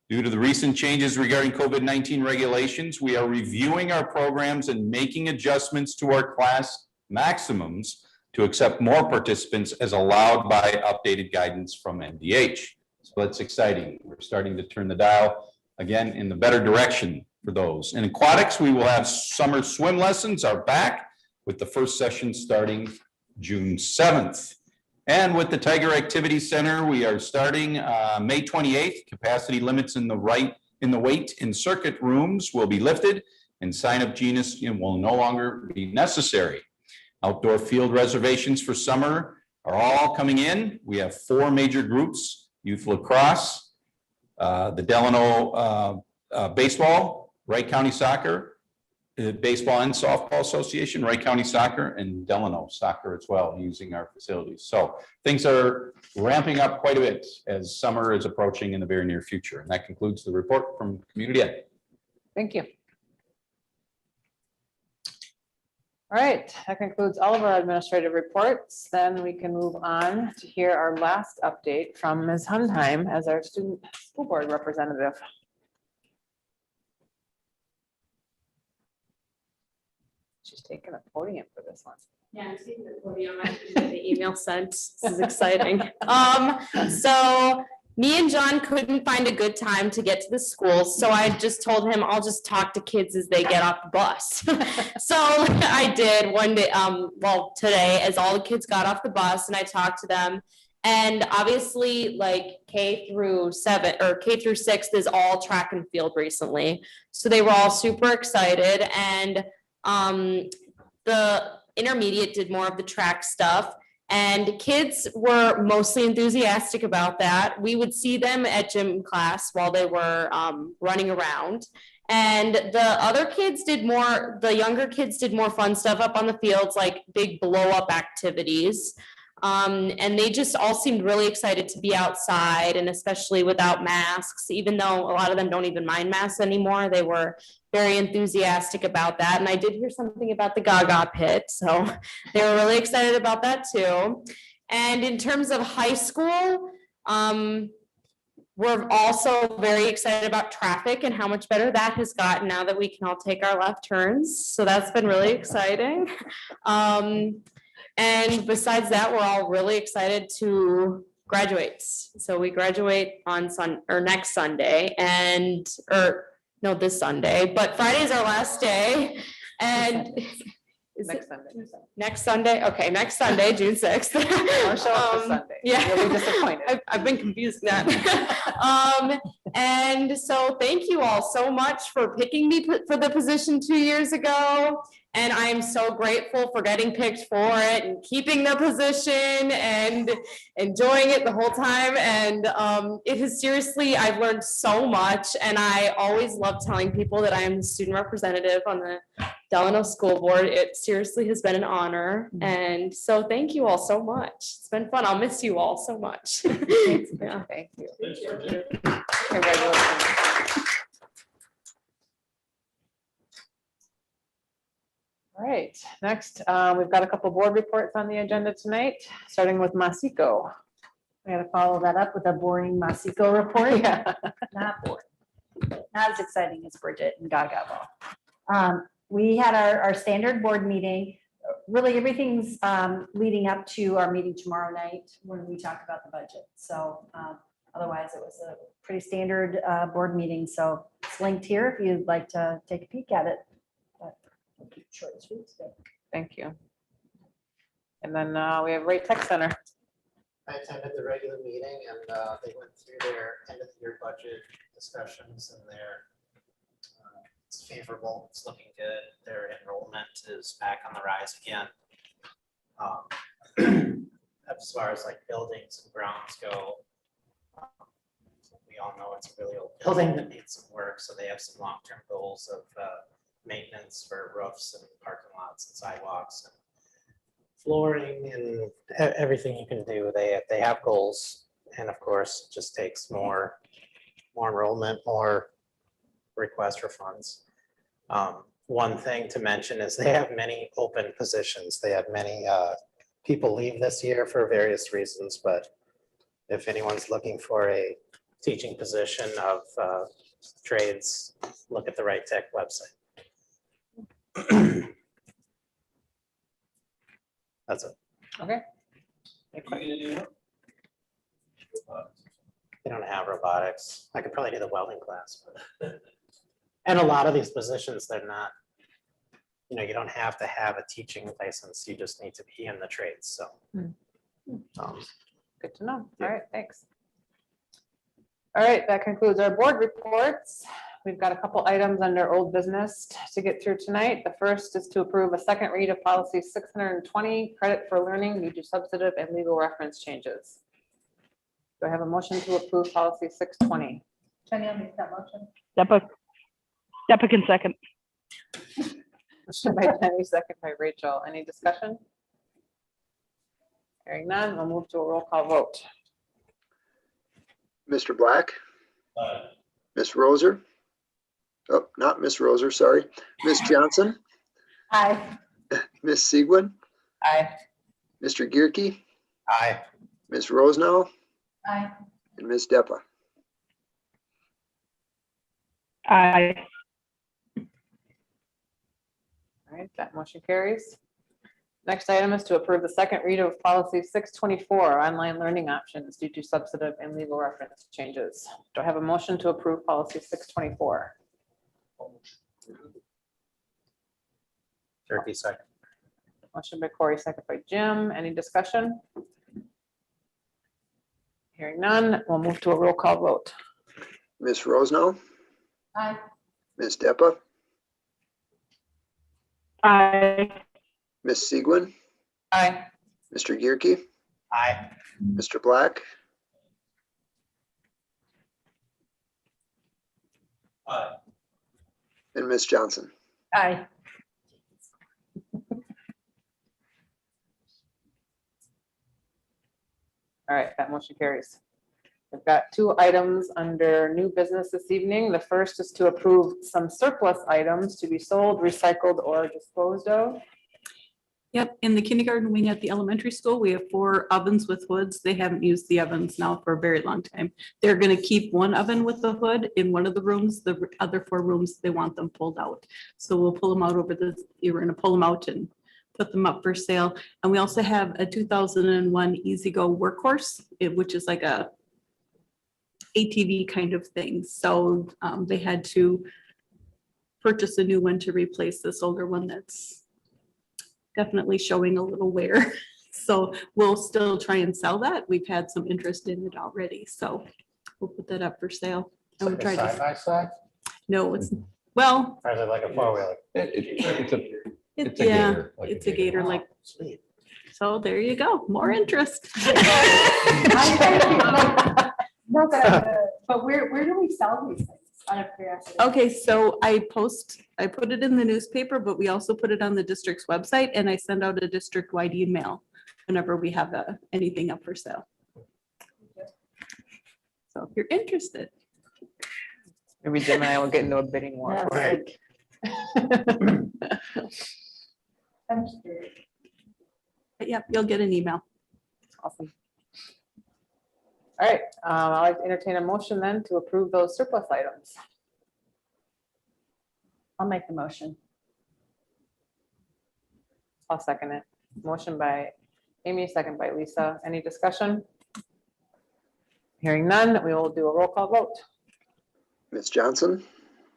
Due to the recent changes regarding COVID-19 regulations, we are reviewing our programs and making adjustments to our class maximums to accept more participants as allowed by updated guidance from MDH. So that's exciting. We're starting to turn the dial again in the better direction for those. In aquatics, we will have summer swim lessons are back. with the first session starting June 7th. And with the Tiger Activity Center, we are starting May 28th. Capacity limits in the wait in circuit rooms will be lifted and sign-up genius will no longer be necessary. Outdoor field reservations for summer are all coming in. We have 4 major groups: youth lacrosse, the Delano baseball, Wright County Soccer, Baseball and Softball Association, Wright County Soccer, and Delano Soccer as well, using our facilities. So things are ramping up quite a bit as summer is approaching in the very near future. And that concludes the report from Community Ed. Thank you. All right, that concludes all of our administrative reports. Then we can move on to hear our last update from Ms. Hundheim as our student school board representative. She's taking a podium for this one. Yeah, I'm taking the podium. I can get the email sent. This is exciting. So me and John couldn't find a good time to get to the school. So I just told him I'll just talk to kids as they get off the bus. So I did one day, well, today, as all the kids got off the bus and I talked to them. And obviously, like K through 6 is all track and field recently. So they were all super excited. And the intermediate did more of the track stuff, and kids were mostly enthusiastic about that. We would see them at gym class while they were running around, and the other kids did more, the younger kids did more fun stuff up on the fields, like big blow up activities. And they just all seemed really excited to be outside, and especially without masks, even though a lot of them don't even mind masks anymore. They were very enthusiastic about that. And I did hear something about the Gaga pit, so they were really excited about that too. And in terms of high school, we're also very excited about traffic and how much better that has gotten now that we can all take our left turns. So that's been really exciting. And besides that, we're all really excited to graduate. So we graduate on next Sunday, this Sunday, but Friday's our last day. And is Next it Sunday. next Sunday? Okay, next Sunday, June 6th. Don't show up this Sunday. Yeah. You'll be disappointed. I've been confused that. And so thank you all so much for picking me for the position 2 years ago. And I am so grateful for getting picked for it and keeping the position and enjoying it the whole time. And it has seriously, I've learned so much. And I always love telling people that I am the student representative on the Delano School Board. It seriously has been an honor. And so thank you all so much. It's been fun. I'll miss you all so much. Yeah. Thank you. Congratulations. All right, next, we've got a couple board reports on the agenda tonight, starting with Masiko. We gotta follow that up with a boring Masiko report. Yeah. Not boring. Not as exciting as Bridget and Gaga ball. We had our standard board meeting. Really, everything's leading up to our meeting tomorrow night when we talk about the budget. So otherwise, it was a pretty standard board meeting. So it's linked here if you'd like to take a peek at it. But we'll keep it short and sweet today. Thank you. And then we have Rate Tech Center. I attended the regular meeting and they went through their end of the year budget discussions and it's favorable, it's looking good. Their enrollment is back on the rise again. As far as like buildings and grounds go, we all know it's a really old building that needs some work. So they have some long-term goals of maintenance for roofs and parking lots and sidewalks and flooring and everything you can do. They have goals, and of course, it just takes more enrollment, more requests for funds. One thing to mention is they have many open positions. They had many people leave this year for various reasons, but if anyone's looking for a teaching position of trades, look at the Right Tech website. That's it. Okay. They don't have robotics. I could probably do the welding class. But and a lot of these positions, they're not you don't have to have a teaching license. You just need to be in the trades. So. Good to know. All right, thanks. All right, that concludes our board reports. We've got a couple items under old business to get through tonight. The first is to approve a second read of policy 620, credit for learning due to substantive and legal reference changes. Do I have a motion to approve policy 620? Jenny, I'll make that motion. Steppa can second. Motion by Jenny, second by Rachel. Any discussion? Hearing none, we'll move to a roll call vote. Mr. Black? Miss Roser? Oh, not Miss Roser, sorry. Miss Johnson? Aye. Miss Seguin? Aye. Mr. Gearke? Aye. Miss Rosenau? Aye. And Miss Deppa? Aye. All right, that motion carries. Next item is to approve the second read of policy 624, online learning options due to substantive and legal reference changes. Do I have a motion to approve policy 624? Turkey second. Motion by Corey, second by Jim. Any discussion? Hearing none, we'll move to a roll call vote. Miss Rosenau? Aye. Miss Deppa? Aye. Miss Seguin? Aye. Mr. Gearke? Aye. Mr. Black? Aye. And Miss Johnson? Aye. All right, that motion carries. We've got two items under new business this evening. The first is to approve some surplus items to be sold, recycled, or disposed of. Yep, in the kindergarten wing at the elementary school, we have 4 ovens with hoods. They haven't used the ovens now for a very long time. They're gonna keep one oven with the hood in one of the rooms. The other 4 rooms, they want them pulled out. So we'll pull them out we're gonna pull them out and put them up for sale. And we also have a 2001 EasyGo workhorse, which is like a ATV kind of thing. So they had to purchase a new one to replace this older one that's definitely showing a little wear. So we'll still try and sell that. We've had some interest in it already. So we'll put that up for sale. And we try Side to, by side? no, well, Or is it like a 4-wheeler? It's a yeah, gator, like a it's a gator. gator like, Sweet. so there you go. More interest. But where do we sell these things? Out of curiosity. Okay, so I put it in the newspaper, but we also put it on the district's website and I send out a district-wide email whenever we have anything up for sale. So if you're interested. Maybe Jim and I will get into a bidding war. Yeah. Right. I'm curious. But yeah, you'll get an email. Awesome. All right, I'd like to entertain a motion then to approve those surplus items. I'll make the motion. I'll second it. Motion by Amy, second by Lisa. Any discussion? Hearing none, we will do a roll call vote. Miss Johnson?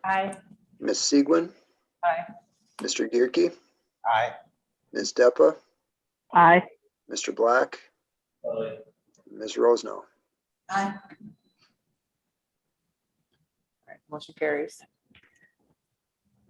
Aye. Miss Seguin? Aye. Mr. Gearke? Aye. Miss Deppa? Aye. Mr. Black? Ms. Rosenau? Aye. All right, motion carries.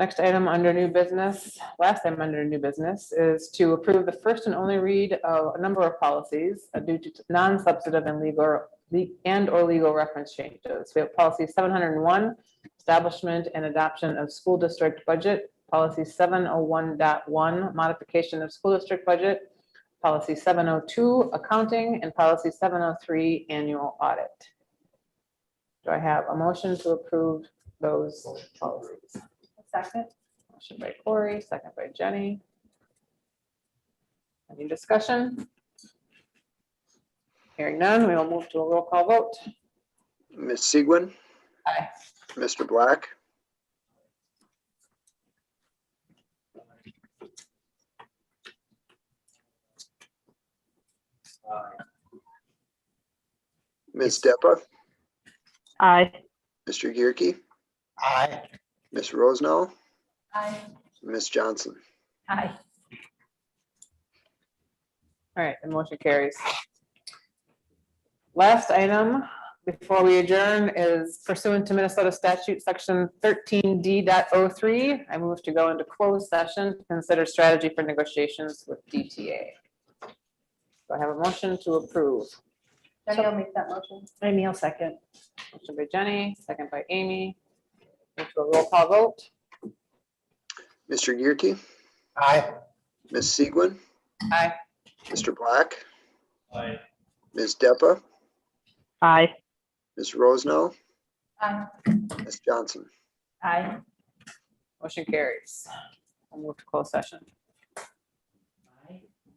Next item under new business, last item under new business is to approve the first and only read of a number of policies due to non-substantive and legal reference changes. We have policy 701, establishment and adoption of school district budget, policy 701.1, modification of school district budget, policy 702, accounting, and policy 703, annual audit. Do I have a motion to approve those policies? Second. Motion by Corey, second by Jenny. Any discussion? Hearing none, we will move to a roll call vote. Miss Seguin? Aye. Mr. Black? Miss Deppa? Aye. Mr. Gearke? Aye. Miss Rosenau? Aye. Miss Johnson? Aye. All right, the motion carries. Last item before we adjourn is pursuant to Minnesota statute section 13D.03. I move to go into closed session to consider strategy for negotiations with DTA. Do I have a motion to approve? Jenny will make that motion. Amy will second. Motion by Jenny, second by Amy. Into a roll call vote. Mr. Gearke, Aye. Ms. Segwin, Aye. Mr. Black, Aye. Ms. Deppa, Aye. Ms. Rosenau, Aye. Ms. Johnson. Aye. Motion carries. I'll move to closed session.